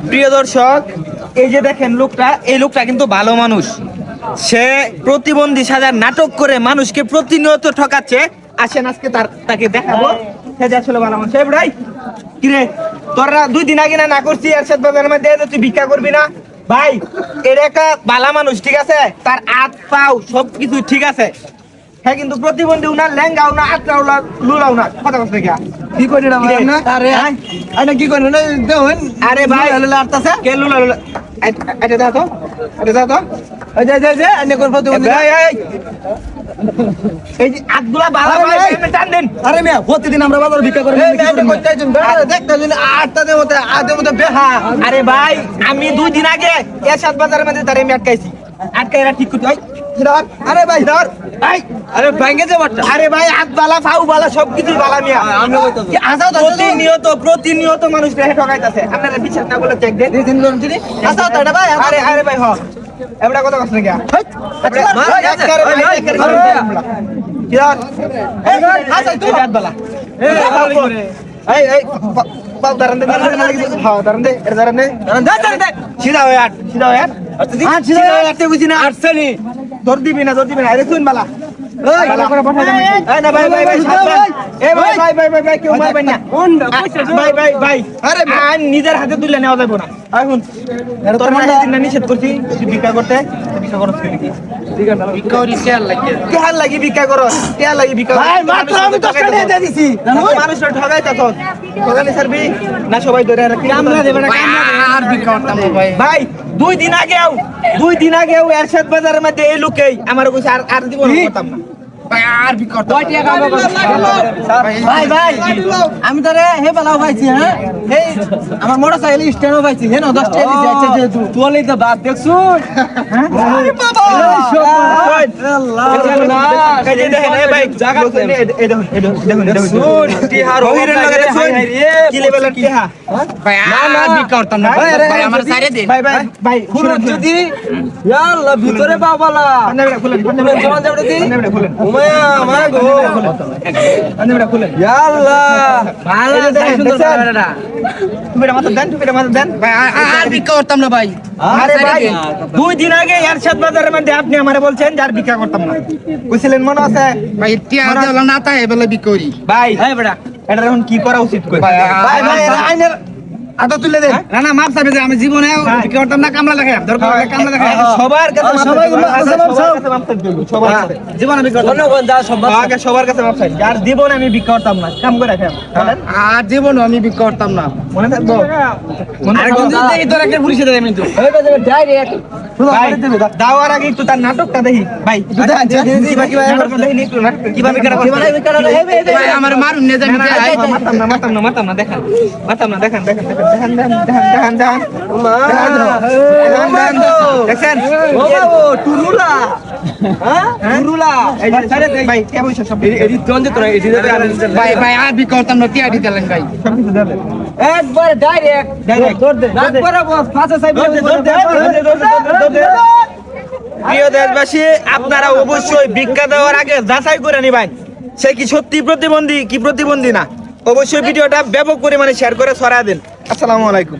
প্রিয় দর্শক, এই যে দেখেন লোকটা, এই লোকটা কিন্তু ভালো মানুষ। সে প্রতিবন্ধী সাজার নাটক করে মানুষকে প্রতিনিয়ত ঠকাচ্ছে। আসেন আজকে তাকে দেখাবো সে যে আসলে ভালো মানুষ। ভাই কিরে, তোরা 2 দিন আগে না করছি এরশাদ বাজারের মধ্যে তুই ভিক্ষা করবি না? ভাই এটা একটা ভালো মানুষ, ঠিক আছে, তার হাত পাও সবকিছু ঠিক আছে, হ্যাঁ, কিন্তু প্রতিবন্ধী উনার লেঙ্গাও না, আত্রাও না, লুলাও না। কথা বলতে গিয়া কি করে না ভাই না? আরে আরে কি করে না দেখুন। আরে ভাই লুলা আরতাছে কে লুলা লুলা? এটা দাও তো, এটা দাও তো। এই যে আনে কোন প্রতিবন্ধী। এই যে হাতগুলা বালা ভাই টান দেন। আরে মিয়া প্রতিদিন আমরা বাজার ভিক্ষা করি। এই মেয়ে কইতাই শুন দেখতে শুন আটটার মধ্যে বেহা। আরে ভাই আমি 2 দিন আগে এরশাদ বাজারের মধ্যে তারে আমি আটকাইছি, আটকাইরা ঠিক করতে। আরে ভাই ধর। আরে ভাঙ্গে যে বাটা। আরে ভাই হাত বালা পাও বালা সবকিছু বালা মিয়া। আমি কইতাছি আসাও প্রতিনিয়ত মানুষ রেহে ঠকাইতাছে। আপনারা বিচার না বলে চেক দেন। এই দিন কোন দিন আসাও তো এটা ভাই। আরে ভাই হ এবড়া কথা কষ্ট গিয়া। আচ্ছা ভাই একবারে কি দাও? আচ্ছা তুই হাত বালা। এই পাও দাঁড়ান দে, হ্যাঁ দাঁড়ান দে, এটা দাঁড়ান দে, সিধা হয়ে আট, সিধা হয়ে আট। সিধা হয়ে আটতে বুঝি না, আটছেনি ধর দিবি না, আরে শুন বালা। নিজের হাতে তুলে নেওয়া যাবে না। এখন নিষেধ করছি ভিক্ষা করতে, ভিক্ষা করো, মানুষরা ঠগাই তখন ঠগানি ছাড়বি না, সবাই ধরে ভাই। 2 দিন আগেও এরশাদ বাজারের মধ্যে এই লোকেই আমার কইছে আর দিব না, করতাম না ভাই আমি তোরে হে বেলাও পাইছি। হ্যাঁ এই আমার মোটরসাইকেল স্ট্যান্ডও পাইছি। হেন 10 টাকা দিছে যেহেতু তুই তো বাদ দেখছু। হ্যাঁ আরে বাবা আল্লাহ এই দেখেন এই ভাই জায়গা এই দেখুন টিহার ওইরে লাগে কি লেভেলের টিহা ভাই না ভিক্ষা করতাম না ভাই আমার সাইরে দেন ভাই খুলে যদি ইয়া আল্লাহ ভিতরে বাবালা খুলেন জমান যাবে দি খুলেন উমায়া আমার গো খুলেন ইয়া আল্লাহ ভালো সুন্দর বাবাটা। তুমি এটা মাথা দেন ভাই আর ভিক্ষা করতাম না ভাই। আরে ভাই 2 দিন আগে এরশাদ বাজারের মধ্যে আপনি আমারে বলছেন যার ভিক্ষা করতাম না, কইছিলেন মনে আছে? ভাই টিয়া দেলা না তাই এবেলা ভিক্ষা করি। ভাই হ্যাঁ বেটা, এটা এখন কি করা উচিত কই? ভাই আইনের আদা তুলে দেন। না না মাপ চাবে যে আমি জীবনে ভিক্ষা করতাম না, কামলা দেখাম দরকার হলে কামলা দেখাম। সবার কাছে সবাই মাপ চাইবে, সবার কাছে জীবনে ভিক্ষা করতাম না। যা সব আগে সবার কাছে মাপ চাই, যার জীবনে আমি ভিক্ষা করতাম না, কাম করে খাম। আর জীবনে আমি ভিক্ষা করতাম না, মনে থাকবো। আর কোন দিন দেখি তোর একটা পুলিশে দেবে কিন্তু ডাইরেক্ট দাওয়ার আগে একটু তার নাটকটা দেখি ভাই। কিভাবে আমার মারুন নিয়ে যাবি মারতাম না দেখেন দেখেন টুরুলা ভাই কে বলছো সব ভাই ভাই আর ভিক্ষা করতাম না, টিয়া দিতে লাগেন ভাই একবার ডাইরেক্ট ধর দে প্রিয় দেশবাসী, আপনারা অবশ্যই ভিক্ষা দেওয়ার আগে যাচাই করে নিবেন সে কি সত্যি প্রতিবন্ধী কি প্রতিবন্ধী না। অবশ্যই ভিডিওটা ব্যাপক পরিমাণে শেয়ার করে ছড়ায় দেন। আসসালামু আলাইকুম।